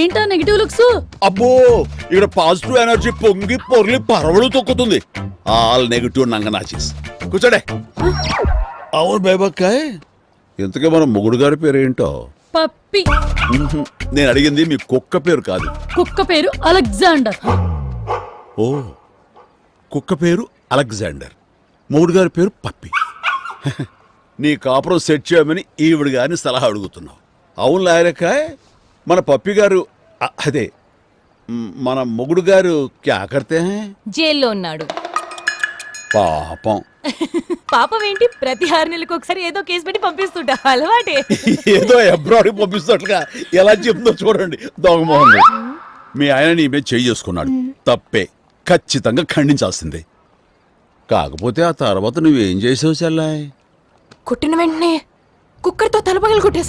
ఏంటా negative looks? అబ్బో ఇక్కడ పాజిటివ్ ఎనర్జీ పొంగి పొర్లి పరవడు తొక్కుతుంది. All negative నంగనాచిస్. కూర్చోడే. అవును బేబక్కాయ్, ఇంతకీ మన మొగుడు గారి పేరు ఏంటో? పప్పి. నేను అడిగింది మీ కుక్క పేరు కాదు. కుక్క పేరు అలెగ్జాండర్. ఓ, కుక్క పేరు అలెగ్జాండర్, మొగుడు గారి పేరు పప్పి. నీ కాపురం సెట్ చేయమని ఈవిడ గారిని సలహా అడుగుతున్నావు. అవును లాయరకాయ్, మన పప్పి గారు అదే మన మొగుడు గారు క్యా కర్తే హై? జైల్లో ఉన్నాడు. పాపం. పాపం ఏంటి, ప్రతి 6 నెలలకు ఒకసారి ఏదో కేసు పెట్టి పంపిస్తుంటా, అలవాటే. ఏదో అబ్రాడ్ పంపిస్తున్నట్లుగా ఎలా చెప్తుందో చూడండి దొంగమోహన్. మీ ఆయన నీ మీద చేయి చేసుకున్నాడు, తప్పే, ఖచ్చితంగా ఖండించాల్సిందే. కాకపోతే ఆ తర్వాత నువ్వేం చేసావు చెల్లాయ్? కొట్టిన వెంటనే కుక్కర్తో తలపగలు కొట్టేసి